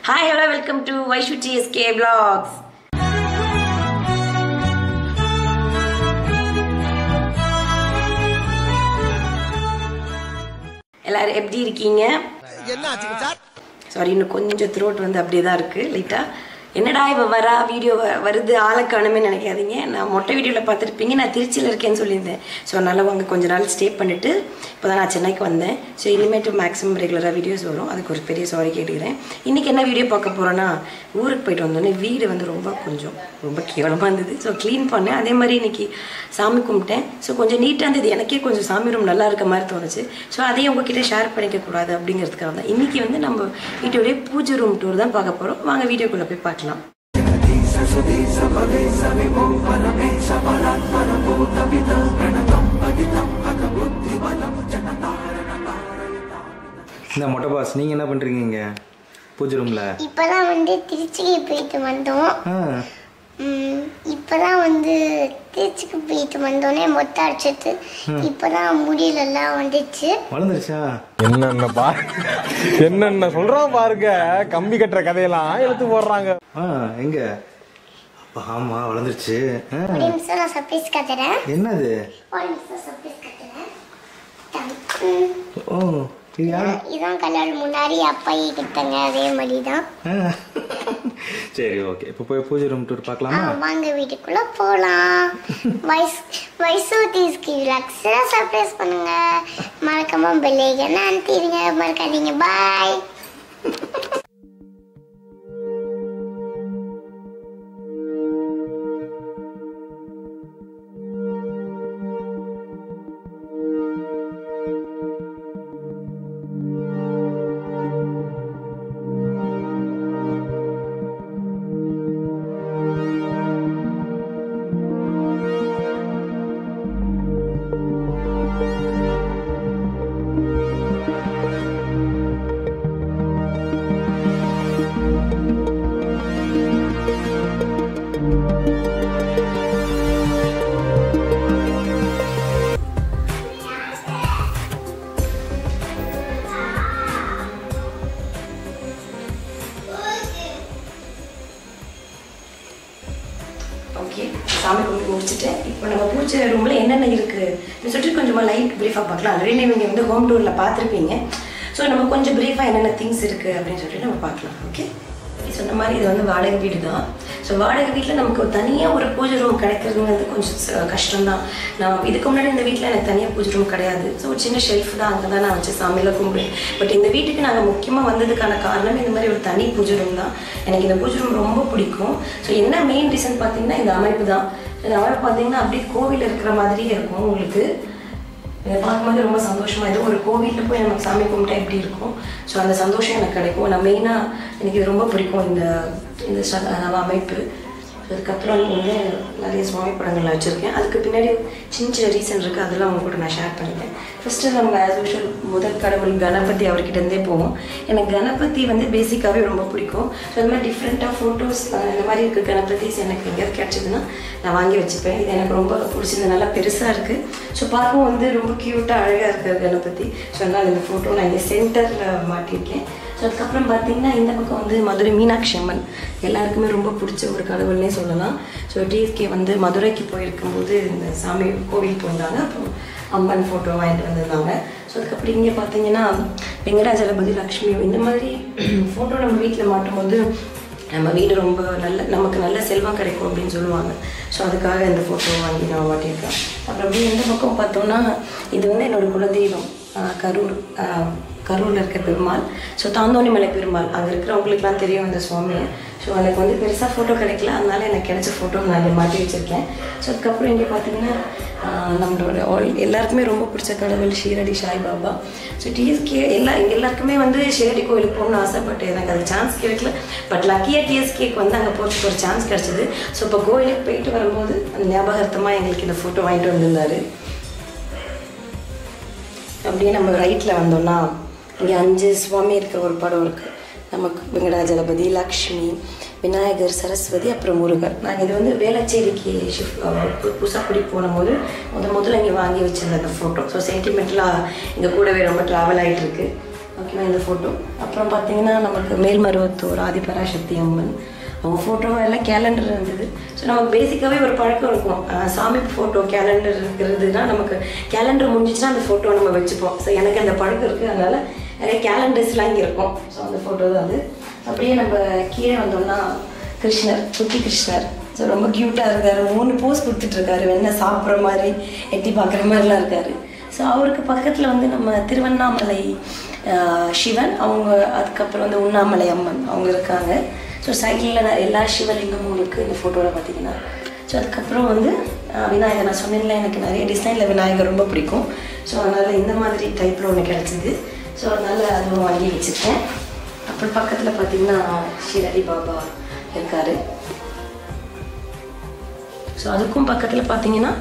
Hi, hello, welcome to Vaishu TSK Vlogs. எல்லாரும் எப்படி இருக்கீங்க? சாரி, இன்னும் கொஞ்சம் த்ரோட் வந்து அப்படியே தான் இருக்கு லைட்டா. என்னடா இப்போ வீடியோ வருது ஆளை காணுமே நினைக்காதீங்க. நான் மொட்டை வீடியோவில் பார்த்துருப்பீங்க, நான் திருச்சியில் இருக்கேன்னு சொல்லியிருந்தேன். ஸோ அதனால் அங்கே கொஞ்ச நாள் ஸ்டே பண்ணிவிட்டு இப்போ தான் நான் சென்னைக்கு வந்தேன். ஸோ இனிமேட்டு மேக்ஸிமம் ரெகுலராக வீடியோஸ் வரும். அதுக்கு ஒரு பெரிய சாரி கேட்டுக்கிறேன். இன்றைக்கி என்ன வீடியோ பார்க்க போகிறோன்னா, ஊருக்கு போயிட்டு வந்தோடனே வீடு வந்து ரொம்ப கேவலமாக இருந்தது. ஸோ க்ளீன் பண்ணேன். அதே மாதிரி இன்றைக்கி சாமி கும்பிட்டேன். ஸோ கொஞ்சம் நீட்டாக இருந்தது. எனக்கே கொஞ்சம் சாமி ரூம் நல்லா இருக்க மாதிரி தோணுச்சு. ஸோ அதையும் உங்ககிட்ட ஷேர் பண்ணிக்கக்கூடாது அப்படிங்கிறதுக்காக தான் இன்றைக்கி வந்து நம்ம வீட்டோடைய பூஜை ரூம் டூர் தான் பார்க்க போகிறோம். வாங்க வீடியோக்குள்ளே போய் பார்க்கலாம். இந்த மொட்டை பாஸ், நீங்க என்ன பண்றீங்க பூஜை ரூம்ல? இப்பதான் வந்து திருச்சிக்கு போயிட்டு வந்தோம். இப்பதான் வந்து திருச்சிக்கு போயிட்டு வந்தோடனே மொட்டை அடிச்சிட்டு இப்பதான் முடியலாம் வந்துச்சு. வளர்ந்துருச்சா? என்னென்ன சொல்றான் பாருங்க. கம்பி கட்டுற கதையெல்லாம் எடுத்து போடுறாங்க. எங்க? ஆமா, வளர்ந்துருச்சு. ஒரு நிமிஷம் நான் சர்ப்ரைஸ் காட்டுறேன். என்னது? ஒரு நிமிஷம் சர்ப்ரைஸ் காட்டுறேன். ஓ, இதான் கல்யாண முன்னாடி அப்பாயி கிட்டங்க, அதே மாதிரி தான். சரி, ஓகே. இப்போ போய் பூஜை ரூம் டூர் பார்க்கலாமா? வாங்க வீட்டுக்குள்ள போலாம். வைசு டிஸ்கி விலாக்ஸ் சர்ப்ரைஸ் பண்ணுங்க. மறக்காம பெல் ஐகானை அழுத்திடுங்க. மறக்காதீங்க. பாய். ஓகே, சாமி கும்பிட்டு முடிச்சுட்டேன். இப்போ நம்ம பூஜை ரூமில் என்னென்ன இருக்குது அப்படின்னு சொல்லிட்டு கொஞ்சமாக லைட் ப்ரீஃபாக பார்க்கலாம். ஆல்ரெடி நீங்கள் வந்து ஹோம் டூரில் பார்த்துருப்பீங்க. ஸோ நம்ம கொஞ்சம் ப்ரீஃபாக என்னென்ன திங்ஸ் இருக்குது அப்படின்னு சொல்லிட்டு நம்ம பார்க்கலாம். ஓகே, சொன்ன மாதிரி இது வந்து வாடகை வீடு தான். ஸோ வாடகை வீட்டில் நமக்கு தனியாக ஒரு பூஜை ரூம் கிடைக்கிறதுங்கிறது கொஞ்சம் கஷ்டம்தான். நான் இதுக்கு முன்னாடி இந்த வீட்டில் எனக்கு தனியாக பூஜை ரூம் கிடையாது. ஸோ ஒரு சின்ன ஷெல்ஃப் தான், அங்கே தான் நான் வச்சு சாமியில் கும்பிடுவேன். பட் இந்த வீட்டுக்கு நாங்கள் முக்கியமாக வந்ததுக்கான காரணம் இந்த மாதிரி ஒரு தனி பூஜை ரூம் தான். எனக்கு இந்த பூஜை ரூம் ரொம்ப பிடிக்கும். ஸோ என்ன மெயின் ரீசன் பார்த்தீங்கன்னா இந்த அமைப்பு தான். இந்த அமைப்பு பார்த்தீங்கன்னா அப்படியே கோவில் இருக்கிற மாதிரியே இருக்கும். உங்களுக்கு இதை பார்க்கும்போது ரொம்ப சந்தோஷமாக இது ஒரு கோவிலில் போய் நமக்கு சாமி கும்பிட்டா எப்படி இருக்கும். ஸோ அந்த சந்தோஷம் எனக்கு கிடைக்கும். நான் மெயினாக எனக்கு இது ரொம்ப பிடிக்கும் இந்த அமைப்பு. அதுக்கப்புறம் வந்து நிறைய சுவாமி படங்கள் வச்சுருக்கேன். அதுக்கு பின்னாடி சின்ன ரீசன் இருக்குது, அதெல்லாம் அவங்க கூட நான் ஷேர் பண்ணிட்டேன். ஃபஸ்ட்டு நம்ம ஆஸ் யூஷுவல் முதல் கடவுள் கணபதி அவர்கிட்டருந்தே போவோம். எனக்கு கணபதி வந்து பேசிக்காகவே ரொம்ப பிடிக்கும். ஸோ அது மாதிரி டிஃப்ரெண்ட்டாக ஃபோட்டோஸ் இந்த மாதிரி இருக்குது கணபதிஸ் எனக்கு எங்கேயாவது கிடச்சிதுன்னா நான் வாங்கி வச்சுப்பேன். இது எனக்கு ரொம்ப பிடிச்சது. நல்லா பெருசாக இருக்குது. ஸோ பார்க்கவும் வந்து ரொம்ப க்யூட்டாக அழகாக இருக்குது கணபதி. ஸோ அதனால் இந்த ஃபோட்டோ நான் இங்கே சென்டரில் மாட்டியிருக்கேன். ஸோ அதுக்கப்புறம் பார்த்திங்கன்னா இந்த பக்கம் வந்து மதுரை மீனாட்சி அம்மன் எல்லாருக்குமே ரொம்ப பிடிச்ச ஒரு கடவுள்னே சொல்லலாம். ஸோ டிஎஸ்கே வந்து மதுரைக்கு போயிருக்கும்போது இந்த சாமி கோவில் போயிருந்தாங்க. அப்புறம் அம்மன் ஃபோட்டோ வாங்கிட்டு வந்திருந்தாங்க. ஸோ அதுக்கப்புறம் இங்கே பார்த்தீங்கன்னா வெங்கடாஜலபதி லக்ஷ்மி இந்த மாதிரி ஃபோட்டோ நம்ம வீட்டில் மாட்டும்போது நம்ம வீடு ரொம்ப நமக்கு நல்ல செல்வம் கிடைக்கும் அப்படின்னு சொல்லுவாங்க. ஸோ அதுக்காக இந்த ஃபோட்டோ வாங்கி நான் மாட்டியிருக்கேன். அப்புறம் அப்படியே இந்த பக்கம் பார்த்தோன்னா இது வந்து என்னோடய குலதெய்வம் கரூரில் இருக்கிற பெருமாள். ஸோ தாந்தோணிமலை பெருமாள் அங்கே இருக்கிறவங்களுக்குலாம் தெரியும் இந்த சுவாமியை. ஸோ எனக்கு வந்து பெருசாக ஃபோட்டோ கிடைக்கல, அதனால எனக்கு கிடைச்ச ஃபோட்டோ நான் இங்கே மாட்டி வச்சுருக்கேன். ஸோ அதுக்கப்புறம் இங்கே பார்த்தீங்கன்னா நம்மளோட எல்லாருக்குமே ரொம்ப பிடிச்ச கடவுள் ஷீரடி சாய்பாபா. ஸோ டிஎஸ்கே எல்லாருக்குமே வந்து ஷீரடி கோயிலுக்கு போகணும்னு ஆசைப்பட்டு எனக்கு அது சான்ஸ் கிடைக்கல. பட் லக்கியாக டிஎஸ்கேக்கு வந்து அங்கே போகிறதுக்கு ஒரு சான்ஸ் கிடச்சிது. ஸோ இப்போ கோயிலுக்கு போயிட்டு வரும்போது அந்த ஞாபகார்த்தமாக எங்களுக்கு இந்த ஃபோட்டோ வாங்கிட்டு வந்திருந்தார். அப்படியே நம்ம ரைட்டில் வந்தோம்னா இங்கே 5 சுவாமி இருக்கிற ஒரு படம் இருக்குது. நமக்கு வெங்கடாஜலபதி, லக்ஷ்மி, விநாயகர், சரஸ்வதி, அப்புறம் முருகர். நாங்கள் இது வந்து வேளச்சேரிக்கு புதுசாக போகும்போது முதல்ல இங்கே வாங்கி வச்சிருந்த அந்த ஃபோட்டோ. ஸோ சென்டிமெண்ட்லாம் இங்கே கூடவே ரொம்ப ட்ராவல் ஆகிட்டுருக்கு. ஓகேவா இந்த ஃபோட்டோ. அப்புறம் பார்த்தீங்கன்னா நமக்கு மேல்மருவத்தூர் ஆதிபராசக்தி அம்மன் அவங்க ஃபோட்டோவும் எல்லாம் கேலண்டர் இருந்தது. ஸோ நமக்கு பேசிக்காகவே ஒரு பழக்கம் இருக்கும், சாமி ஃபோட்டோ கேலண்டர் இருக்கிறதுனா நமக்கு கேலண்டர் முடிஞ்சிச்சுன்னா அந்த ஃபோட்டோ நம்ம வச்சுப்போம். ஸோ எனக்கு அந்த பழக்கம் இருக்குது, அதனால் நிறைய கேலண்டர்ஸ்லாம் இங்கே இருக்கும். ஸோ அந்த ஃபோட்டோ தான் அது. அப்படியே நம்ம கீழே வந்தோம்னா கிருஷ்ணர், குட்டி கிருஷ்ணர். ஸோ ரொம்ப க்யூட்டாக இருக்கார், 3 போஸ் கொடுத்துட்ருக்காரு, வெண்ணெய் சாப்பிட்ற மாதிரி எட்டி பார்க்குற மாதிரிலாம் இருக்கார். ஸோ அவருக்கு பக்கத்தில் வந்து நம்ம திருவண்ணாமலை சிவன் அவங்க, அதுக்கப்புறம் வந்து உண்ணாமலை அம்மன் அவங்க இருக்காங்க. ஸோ சைடில் எல்லா சிவலிங்கமும் இருக்குது இந்த ஃபோட்டோவில் பார்த்தீங்கன்னா. ஸோ அதுக்கப்புறம் வந்து விநாயகர், நான் சொன்னேன்ல எனக்கு நிறைய டிசைனில் விநாயகர் ரொம்ப பிடிக்கும். ஸோ அதனால் இந்த மாதிரி டைப்பில் ஒன்று கிடச்சிது. ஸோ அதனால் அதுவும் வாங்கி வச்சுருக்கேன். அப்புறம் பக்கத்தில் பார்த்தீங்கன்னா ஷிரடி பாபா இருக்கார். ஸோ அதுக்கும் பக்கத்தில் பார்த்தீங்கன்னா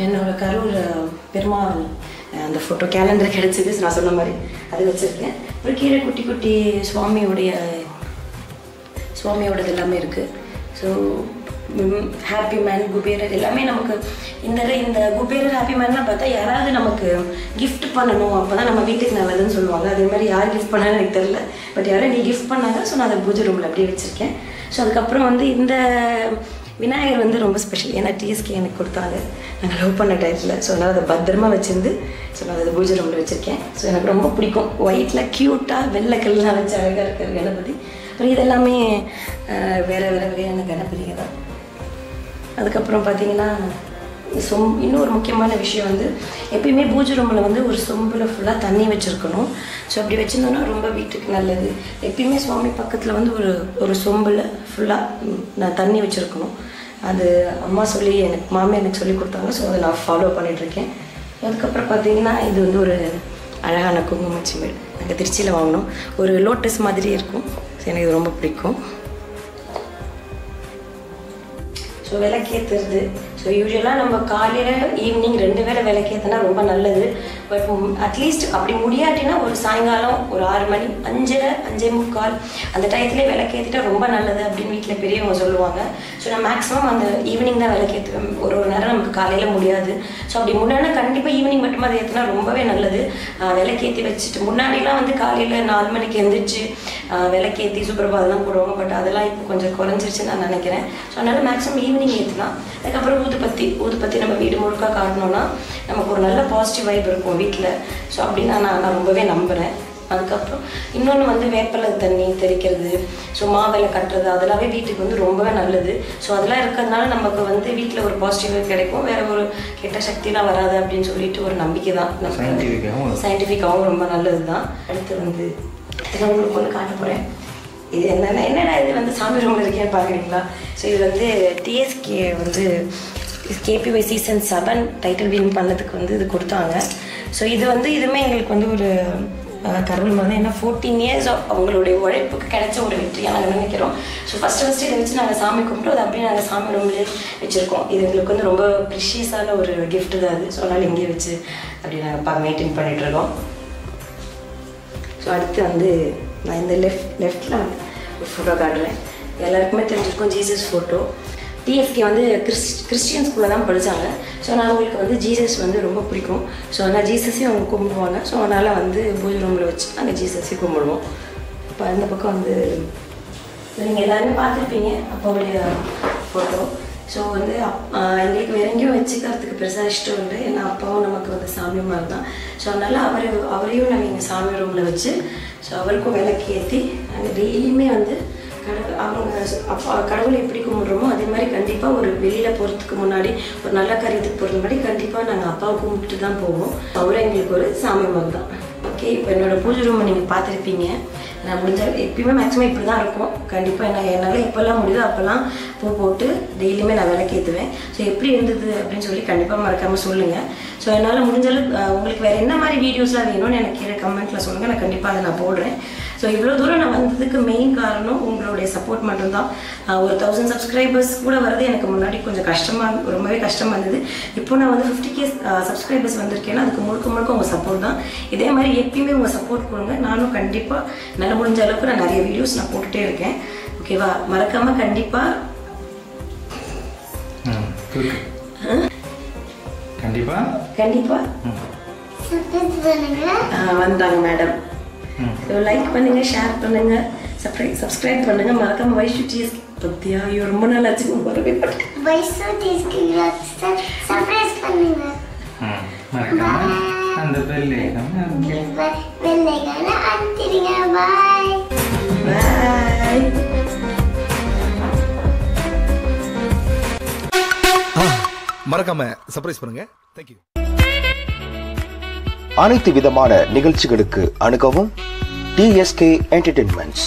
என்னோடய கரூர் பெருமாள் அந்த ஃபோட்டோ கேலண்டர் கிடச்சிது. நான் சொன்ன மாதிரி அது வச்சுருக்கேன். அப்புறம் கீழே குட்டி குட்டி சுவாமியோடது எல்லாமே இருக்குது. ஸோ ஹாப்பி மேன், குபேரர் எல்லாமே நமக்கு இந்த குபேரர் ஹாப்பி மேன்லாம் பார்த்தா யாராவது நமக்கு கிஃப்ட் பண்ணணும், அப்போ தான் நம்ம வீட்டுக்கு நல்லதுன்னு சொல்லுவாங்க. அதே மாதிரி யார் கிஃப்ட் பண்ணாலும் எனக்கு தெரியல, பட் யாரும் நீ கிஃப்ட் பண்ணாங்க. ஸோ நான் அதை பூஜை ரூமில் அப்படியே வச்சுருக்கேன். ஸோ அதுக்கப்புறம் வந்து இந்த விநாயகர் வந்து ரொம்ப ஸ்பெஷல், ஏன்னா டிஎஸ்கே எனக்கு கொடுத்தாங்க நாங்கள் லவ் பண்ண டைத்தில். ஸோ அதனால் அதை பத்திரமா வச்சுருந்து ஸோ நான் அதை பூஜை ரூமில் வச்சுருக்கேன். ஸோ எனக்கு ரொம்ப பிடிக்கும், ஒயிட்டில் க்யூட்டாக வெள்ளைக்கல்லாம் வச்சு அழகாக இருக்கிற கணபதி. அப்புறம் இதெல்லாமே வேறு வகையான கணபதிங்க தான். அதுக்கப்புறம் பார்த்தீங்கன்னா இன்னொரு முக்கியமான விஷயம் வந்து எப்பயுமே பூஜை ரூமில் வந்து ஒரு சொம்பில் ஃபுல்லாக தண்ணி வச்சுருக்கணும். ஸோ அப்படி வச்சுருந்தோன்னா ரொம்ப வீட்டுக்கு நல்லது. எப்பயுமே சுவாமி பக்கத்தில் வந்து ஒரு சொம்பில் ஃபுல்லாக நான் தண்ணி வச்சுருக்கணும். அது அம்மா சொல்லி மாமியார் எனக்கு சொல்லி கொடுத்தாங்க. ஸோ அதை நான் ஃபாலோ பண்ணிகிட்ருக்கேன். அதுக்கப்புறம் பார்த்தீங்கன்னா இது வந்து ஒரு அழகான குங்குமச்சிமிழ் நாங்கள் திருச்சியில் வாங்கினோம். ஒரு லோட்டஸ் மாதிரி இருக்கும். ஸோ எனக்கு இது ரொம்ப பிடிக்கும். ஸோ விளக்கேற்றுறது, ஸோ யூஸ்வலாக நம்ம காலையில் ஈவினிங் 2 வேளை விளக்கேற்றினா ரொம்ப நல்லது. பட் அட்லீஸ்ட் அப்படி முடியாட்டினா ஒரு சாயங்காலம் ஒரு 6 மணி 5:30 5:45 அந்த டயத்துலேயே விளக்கேற்றிட்டா ரொம்ப நல்லது அப்படின்னு வீட்டில் பெரியவங்க சொல்லுவாங்க. ஸோ நான் மேக்ஸிமம் அந்த ஈவினிங் தான் விளக்கேற்றுவேன். ஒரு நேரம் நமக்கு காலையில் முடியாது. ஸோ அப்படி முன்னாடி கண்டிப்பாக ஈவினிங் மட்டும் அதை ஏற்றினா ரொம்பவே நல்லது. விளக்கேற்றி வச்சுட்டு முன்னாடிலாம் வந்து காலையில் 4 மணிக்கு எழுந்திரிச்சு விளக்கேற்றி சுப்ரபாதெல்லாம் போடுவாங்க. பட் அதெல்லாம் இப்போ கொஞ்சம் குறைஞ்சிருச்சுன்னு நான் நினைக்கிறேன். ஸோ அதனால் மேக்ஸிமம் ஈவினிங் ஏற்றலாம். அதுக்கப்புறம் ஊதுபத்தி நம்ம வீடு முழுக்க காட்டணும்னா நமக்கு ஒரு நல்ல பாசிட்டிவ் வைப் இருக்கும் வீட்டில். ஸோ அப்படின்னு நான் ரொம்பவே நம்புகிறேன். அதுக்கப்புறம் இன்னொன்று வந்து வேப்பலை தண்ணி தெளிக்கிறது, ஸோ மாவிலை கட்டுறது, அதெல்லாமே வீட்டுக்கு வந்து ரொம்பவே நல்லது. ஸோ அதெல்லாம் இருக்கிறதுனால நமக்கு வந்து வீட்டில் ஒரு பாசிட்டிவ் கிடைக்கும், வேறு ஒரு கெட்ட சக்திலாம் வராது அப்படின்னு சொல்லிட்டு ஒரு நம்பிக்கை தான். சயின்டிஃபிக்காகவும் ரொம்ப நல்லது தான். அடுத்து வந்து இதெல்லாம் உங்களுக்கு ஒன்று காட்ட போகிறேன். இது என்னடா இது வந்து சாமி ரூமில் இருக்கேன்னு பார்க்குறீங்களா? ஸோ இது வந்து டிஎஸ்கே வந்து KPY சீசன் 7 டைட்டில் வின் பண்ணதுக்கு வந்து இது கொடுத்தாங்க. ஸோ இது வந்து இதுவுமே எங்களுக்கு வந்து ஒரு கடவுள் மாதிரி, ஏன்னா 14 இயர்ஸ் அவங்களுடைய உழைப்புக்கு கிடைச்ச ஒரு வெற்றியாக நாங்கள் நினைக்கிறோம். ஸோ ஃபஸ்ட்டு இதை வச்சு நாங்கள் சாமி கும்பிட்டு அதை அப்படியே நாங்கள் சாமி ரூம்லேயே வச்சுருக்கோம். இது எங்களுக்கு வந்து ரொம்ப ப்ரிஷியஸான ஒரு கிஃப்ட்டு தான் அது. ஸோ அதனால் இங்கேயே வச்சு அப்படி நாங்கள் மெயின்டைன் பண்ணிகிட்ருக்கோம். ஸோ அடுத்து வந்து நான் இந்த லெஃப்டில் வந்து ஒரு ஃபோட்டோ காட்டுறேன். எல்லாருக்குமே தெரிஞ்சிருக்கும் ஜீசஸ் ஃபோட்டோ. டிஎஸ்கே வந்து கிறிஸ்டியன் ஸ்கூலில் தான் படித்தாங்க. ஸோ நான் அவங்களுக்கு வந்து ஜீசஸ் வந்து ரொம்ப பிடிக்கும். ஸோ அதனால் ஜீசஸையும் அவங்க கும்பிடுவாங்க. ஸோ அதனால் வந்து பூஜை ரூமில் வச்சு நாங்கள் ஜீசஸையும் கும்பிடுவோம். இப்போ அந்த பக்கம் வந்து நீங்கள் எல்லாருமே பார்த்துருப்பீங்க அப்பாவுடைய ஃபோட்டோ. ஸோ வந்து எங்களுக்கு வேற எங்கேயும் வச்சுக்கிறதுக்கு பெருசாக இஷ்டம் இல்லை, ஏன்னா அப்பாவும் நமக்கு வந்து சாமி மாதிரி தான். ஸோ அதனால் அவரையும் நாங்கள் எங்கள் சாமி ரூமில் வச்சு ஸோ அவருக்கும் விளக்கு ஏற்றி நாங்கள் டெய்லியுமே வந்து கடவுளை எப்படி கும்பிட்றோமோ அதே மாதிரி கண்டிப்பாக ஒரு வெளியில் போகிறதுக்கு முன்னாடி ஒரு நல்ல காரியத்துக்கு போகிறது முன்னாடி கண்டிப்பாக நாங்கள் அப்பாவை கும்பிட்டு தான் போவோம். அவரும் எங்களுக்கு ஒரு சாமி மாதிரி தான். ஓகே, இப்போ என்னோடய பூஜை ரூமை நீங்கள் பார்த்துருப்பீங்க. நான் முடிஞ்சால் எப்பயுமே மேக்ஸிமம் இப்படி தான் இருக்கும். கண்டிப்பாக என்னால் எப்போல்லாம் முடியுதோ அப்போல்லாம் பூ போட்டு டெய்லியுமே நான் விளக்கேற்றுவேன். ஸோ எப்படி இருந்தது அப்படின்னு சொல்லி கண்டிப்பாக மறக்காமல் சொல்லுங்கள். ஸோ என்னால் முடிஞ்சாலும் உங்களுக்கு வேறு என்ன மாதிரி வீடியோஸ்லாம் வேணும்னு எனக்கு கீழே கமெண்ட்டில் சொல்லுங்கள், நான் கண்டிப்பாக அதை நான் போடுறேன். ஸோ இவ்வளோ தூரம் நான் வந்ததுக்கு மெயின் காரணம் உங்களுடைய சப்போர்ட் மட்டும்தான். ஒரு 1000 சப்ஸ்கிரைபர்ஸ் கூட வரது எனக்கு முன்னாடி கொஞ்சம் ரொம்பவே கஷ்டமாக இருந்தது. இப்போ நான் வந்து 50K சப்ஸ்கிரைபர்ஸ் வந்திருக்கேன்னா அதுக்கு முழுக்க உங்கள் சப்போர்ட் தான். இதே மாதிரி எப்பயுமே உங்கள் சப்போர்ட் கொடுங்க. நானும் கண்டிப்பாக நல்ல முடிஞ்ச அளவுக்கு நான் நிறைய வீடியோஸ் நான் போட்டுகிட்டே இருக்கேன். ஓகேவா? மறக்காமல் கண்டிப்பாக கண்டிப்பாக வந்தாங்க மேடம். லைக் பண்ணுங்க, ஷேர் பண்ணுங்க, சப்ஸ்கிரைப் பண்ணுங்க. மறக்காம வைஷு டிஎஸ் பத்தியா ஐயோ ரொம்ப நாள் ஆச்சு வைஷு டிஎஸ்க்கு சப்ஸ்கிரைப் பண்ணுங்க. மறக்காம அந்த பெல் ஐகானை அழுத்திடுங்க. பாய் பாய். மறக்காம சர்ப்ரைஸ் பண்ணுங்க. Thank you. அனைத்து விதமான நிகழ்ச்சிகளுக்கு அணுகவும் TSK Entertainments.